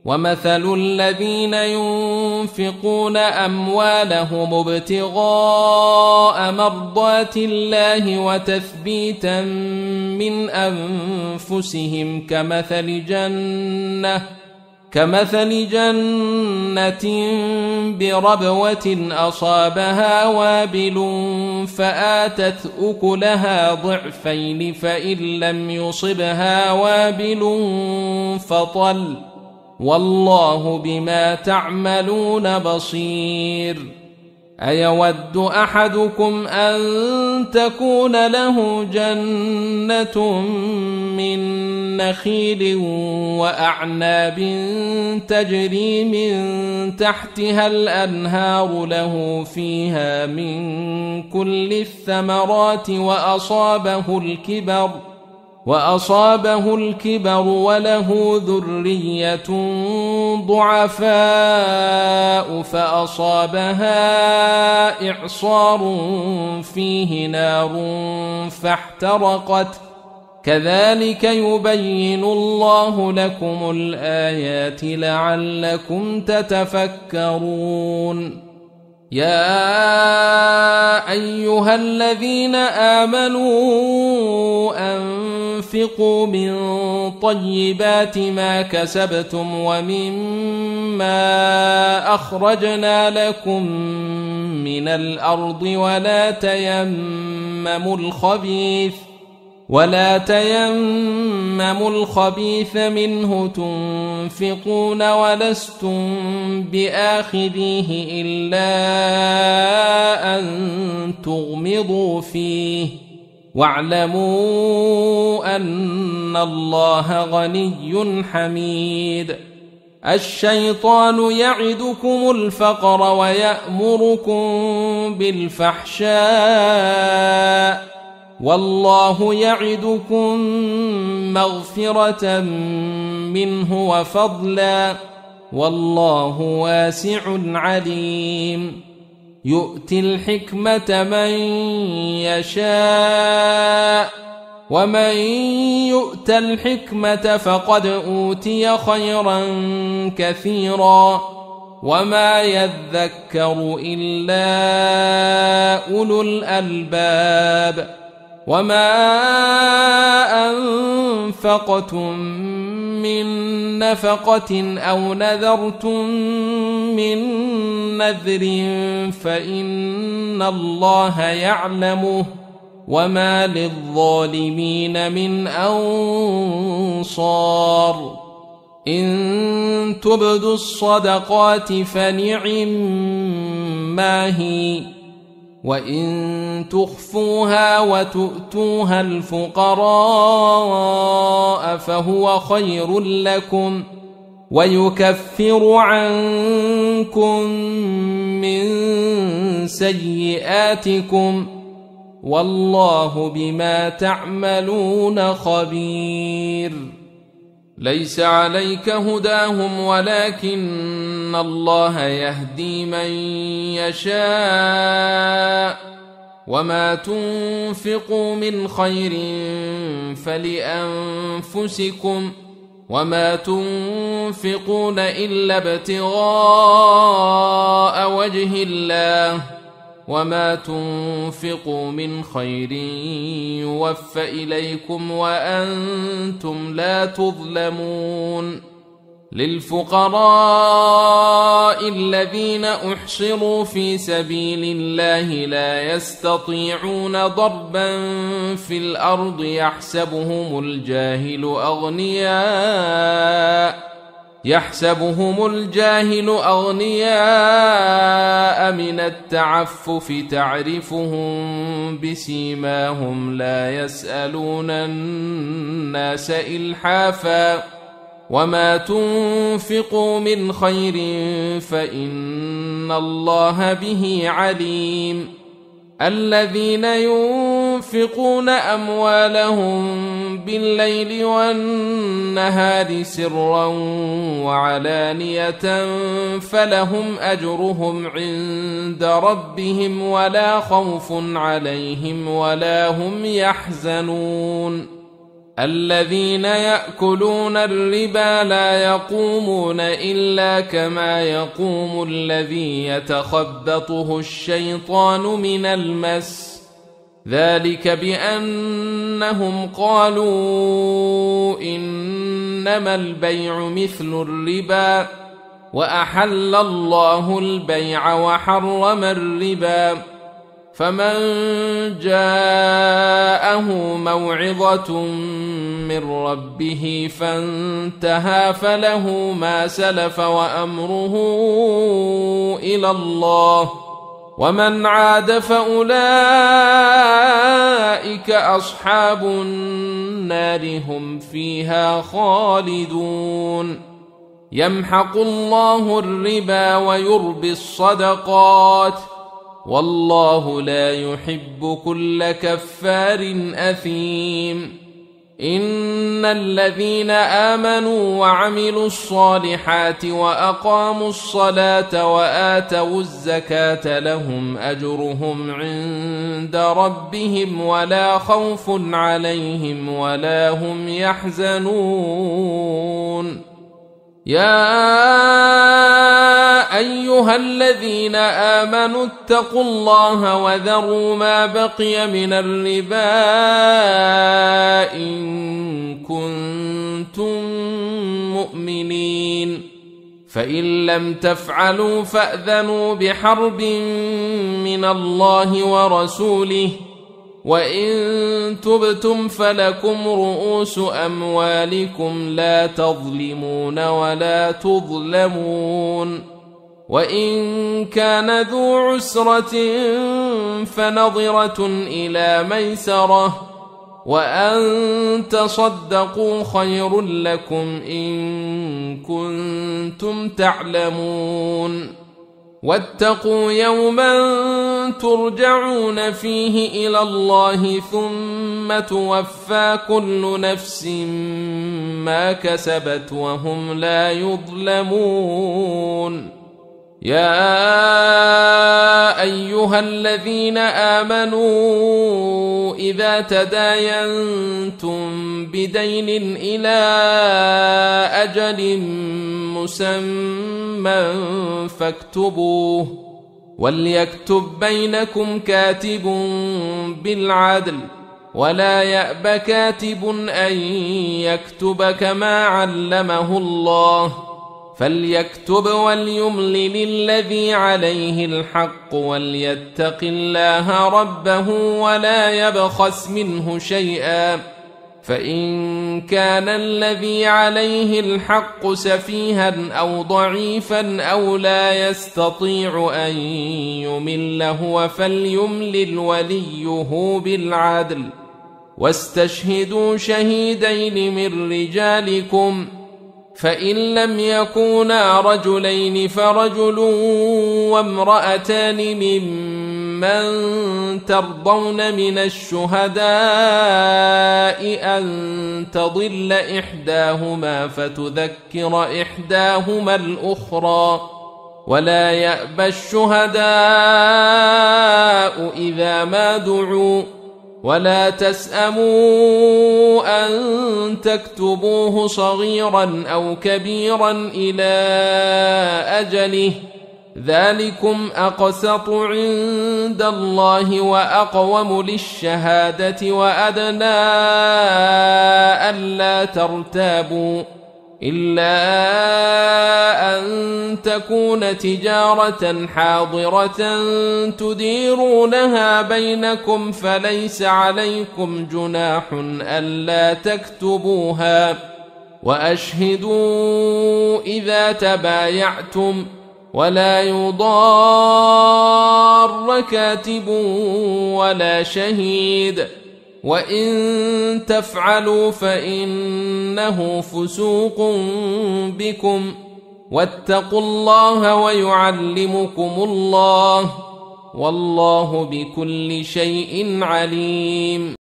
ومثل الذين ينفقون أموالهم ابتغاء مرضات الله وتثبيتا من أنفسهم كمثل جنة بربوة أصابها وابل فآتت أكلها ضعفين فإن لم يصبها وابل فطل والله بما تعملون بصير. أيود أحدكم أن تكون له جنة من نخيل وأعناب تجري من تحتها الأنهار له فيها من كل الثمرات وأصابه الكبر وله ذرية ضعفاء فأصابها إعصار فيه نار فاحترقت كذلك يبين الله لكم الآيات لعلكم تتفكرون. يا أيها الذين آمنوا أنفقوا من طيبات ما كسبتم ومما أخرجنا لكم من الأرض ولا تيمموا الخبيث منه تنفقون ولستم بآخذيه إلا أن تغمضوا فيه واعلموا أن الله غني حميد. الشيطان يعدكم الفقر ويأمركم بالفحشاء والله يعدكم مغفرة منه وفضلا والله واسع عليم. يؤتي الحكمة من يشاء ومن يؤت الحكمة فقد أوتي خيرا كثيرا وما يذكر إلا أولو الألباب. وما أنفقتم من نفقة أو نذرتم من نذر فإن الله يعلمه وما للظالمين من أنصار. إن تبدوا الصدقات فنعما هي وإن تخفوها وتؤتوها الفقراء فهو خير لكم ويكفر عنكم من سيئاتكم والله بما تعملون خبير. ليس عليك هداهم ولكن الله يهدي من يشاء وما تنفقوا من خير فلأنفسكم وما تنفقون إلا ابتغاء وجه الله وما تنفقوا من خير يوفى إليكم وأنتم لا تظلمون. للفقراء الذين أحصروا في سبيل الله لا يستطيعون ضربا في الأرض يحسبهم الجاهل أغنياء من التعفف تعرفهم بسيماهم لا يسألون الناس إلحافا وما تنفقوا من خير فإن الله به عليم. الذين ينفقون أموالهم بالليل والنهار سرا وعلانية فلهم أجرهم عند ربهم ولا خوف عليهم ولا هم يحزنون. الذين يأكلون الربا لا يقومون إلا كما يقوم الذي يتخبطه الشيطان من المس، ذلك بأنهم قالوا إنما البيع مثل الربا وأحل الله البيع وحرم الربا. فمن جاءه موعظة من ربه فانتهى فله ما سلف وأمره إلى الله، ومن عاد فأولئك أصحاب النار هم فيها خالدون. يمحق الله الربا ويربي الصدقات، والله لا يحب كل كفار أثيم. إن الذين آمنوا وعملوا الصالحات وأقاموا الصلاة وآتوا الزكاة لهم أجرهم عند ربهم ولا خوف عليهم ولا هم يحزنون. يا أيها الذين آمنوا اتقوا الله وذروا ما بقي من الربا إن كنتم مؤمنين، فإن لم تفعلوا فأذنوا بحرب من الله ورسوله، وإن تبتم فلكم رؤوس أموالكم لا تظلمون ولا تظلمون. وإن كان ذو عسرة فنظرة إلى ميسرة، وأن تصدقوا خير لكم إن كنتم تعلمون. واتقوا يوما ترجعون فيه إلى الله ثم توفى كل نفس ما كسبت وهم لا يظلمون. يا أيها الذين آمنوا إذا تداينتم بدين إلى أجل مسمى فاكتبوه، وليكتب بينكم كاتب بالعدل، ولا يأب كاتب أن يكتب كما علمه الله، فليكتب وليملل الذي عليه الحق وليتق الله ربه ولا يبخس منه شيئا، فإن كان الذي عليه الحق سفيها أو ضعيفا أو لا يستطيع أن يمل هو فليملل وليه بالعدل، واستشهدوا شهيدين من رجالكم، فإن لم يكونا رجلين فرجل وامرأتان ممن ترضون من الشهداء أن تضل إحداهما فتذكر إحداهما الأخرى، ولا يأبى الشهداء إذا ما دعوا، ولا تسأموا أن تكتبوه صغيرا أو كبيرا إلى أجله، ذلكم أقسط عند الله وأقوم للشهادة وأدنى ألا ترتابوا، إلا أن تكون تجارة حاضرة تديرونها بينكم فليس عليكم جناح ألا تكتبوها، وأشهدوا إذا تبايعتم، ولا يضار كاتب ولا شهيد، وإن تفعلوا فإنه فسوق بكم، واتقوا الله ويعلمكم الله، والله بكل شيء عليم.